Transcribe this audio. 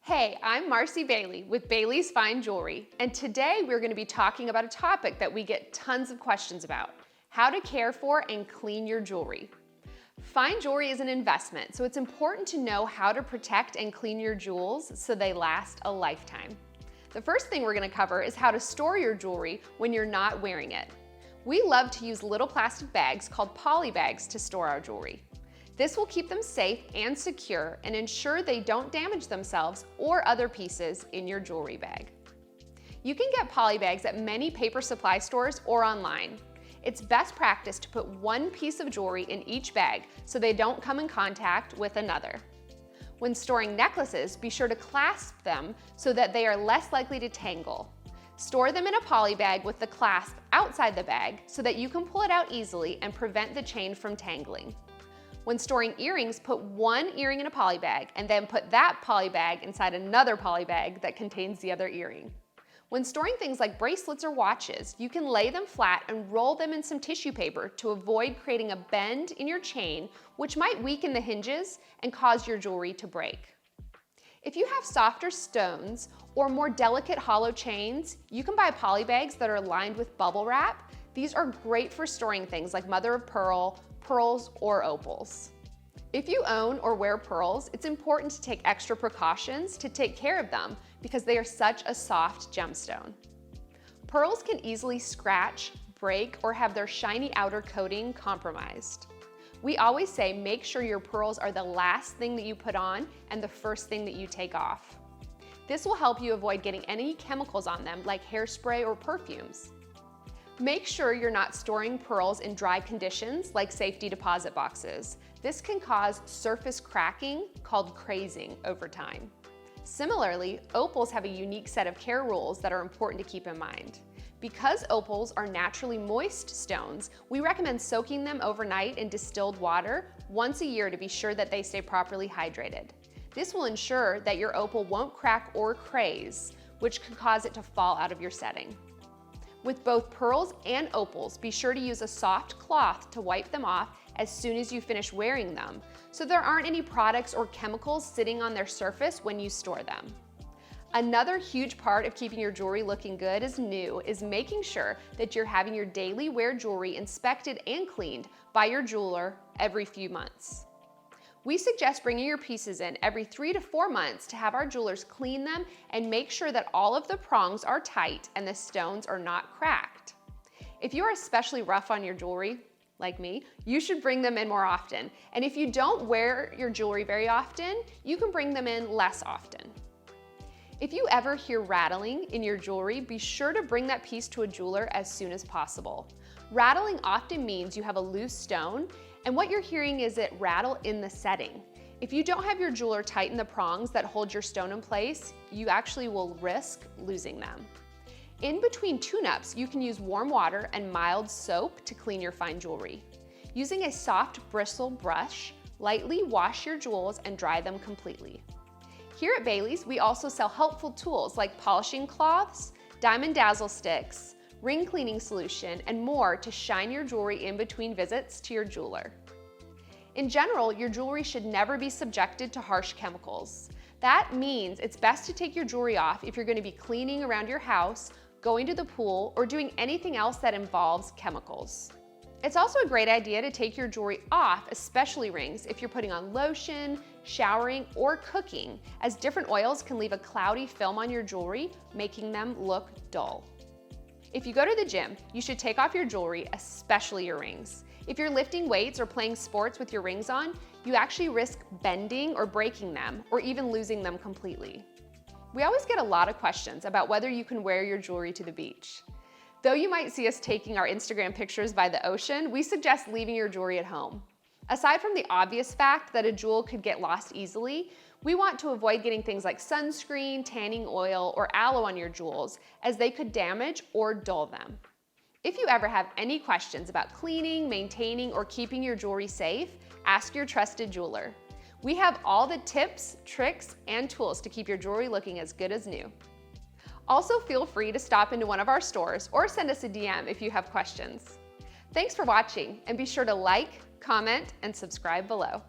Hey, I'm Marci Bailey with Bailey's Fine Jewelry, and today we're going to be talking about a topic that we get tons of questions about: how to care for and clean your jewelry. Fine jewelry is an investment, so it's important to know how to protect and clean your jewels so they last a lifetime. The first thing we're going to cover is how to store your jewelry when you're not wearing it. We love to use little plastic bags called poly bags to store our jewelry. This will keep them safe and secure and ensure they don't damage themselves or other pieces in your jewelry bag. You can get poly bags at many paper supply stores or online. It's best practice to put one piece of jewelry in each bag so they don't come in contact with another. When storing necklaces, be sure to clasp them so that they are less likely to tangle. Store them in a poly bag with the clasp outside the bag so that you can pull it out easily and prevent the chain from tangling. When storing earrings, put one earring in a poly bag and then put that poly bag inside another poly bag that contains the other earring. When storing things like bracelets or watches, you can lay them flat and roll them in some tissue paper to avoid creating a bend in your chain, which might weaken the hinges and cause your jewelry to break. If you have softer stones or more delicate hollow chains, you can buy poly bags that are lined with bubble wrap. These are great for storing things like mother of pearl, pearls, or opals. If you own or wear pearls, it's important to take extra precautions to take care of them because they are such a soft gemstone. Pearls can easily scratch, break, or have their shiny outer coating compromised. We always say make sure your pearls are the last thing that you put on and the first thing that you take off. This will help you avoid getting any chemicals on them like hairspray or perfumes. Make sure you're not storing pearls in dry conditions like safety deposit boxes. This can cause surface cracking called crazing over time. Similarly, opals have a unique set of care rules that are important to keep in mind. Because opals are naturally moist stones, we recommend soaking them overnight in distilled water once a year to be sure that they stay properly hydrated. This will ensure that your opal won't crack or craze, which could cause it to fall out of your setting. With both pearls and opals, be sure to use a soft cloth to wipe them off as soon as you finish wearing them, so there aren't any products or chemicals sitting on their surface when you store them. Another huge part of keeping your jewelry looking good as new is making sure that you're having your daily wear jewelry inspected and cleaned by your jeweler every few months. We suggest bringing your pieces in every 3 to 4 months to have our jewelers clean them and make sure that all of the prongs are tight and the stones are not cracked. If you are especially rough on your jewelry, like me, you should bring them in more often. And if you don't wear your jewelry very often, you can bring them in less often. If you ever hear rattling in your jewelry, be sure to bring that piece to a jeweler as soon as possible. Rattling often means you have a loose stone, and what you're hearing is it rattle in the setting. If you don't have your jeweler tighten the prongs that hold your stone in place, you actually will risk losing them. In between tune-ups, you can use warm water and mild soap to clean your fine jewelry. Using a soft bristle brush, lightly wash your jewels and dry them completely. Here at Bailey's, we also sell helpful tools like polishing cloths, diamond dazzle sticks, ring cleaning solution, and more to shine your jewelry in between visits to your jeweler. In general, your jewelry should never be subjected to harsh chemicals. That means it's best to take your jewelry off if you're going to be cleaning around your house, going to the pool, or doing anything else that involves chemicals. It's also a great idea to take your jewelry off, especially rings, if you're putting on lotion, showering, or cooking, as different oils can leave a cloudy film on your jewelry, making them look dull. If you go to the gym, you should take off your jewelry, especially your rings. If you're lifting weights or playing sports with your rings on, you actually risk bending or breaking them, or even losing them completely. We always get a lot of questions about whether you can wear your jewelry to the beach. Though you might see us taking our Instagram pictures by the ocean, we suggest leaving your jewelry at home. Aside from the obvious fact that a jewel could get lost easily, we want to avoid getting things like sunscreen, tanning oil, or aloe on your jewels, as they could damage or dull them. If you ever have any questions about cleaning, maintaining, or keeping your jewelry safe, ask your trusted jeweler. We have all the tips, tricks, and tools to keep your jewelry looking as good as new. Also, feel free to stop into one of our stores or send us a DM if you have questions. Thanks for watching, and be sure to like, comment, and subscribe below.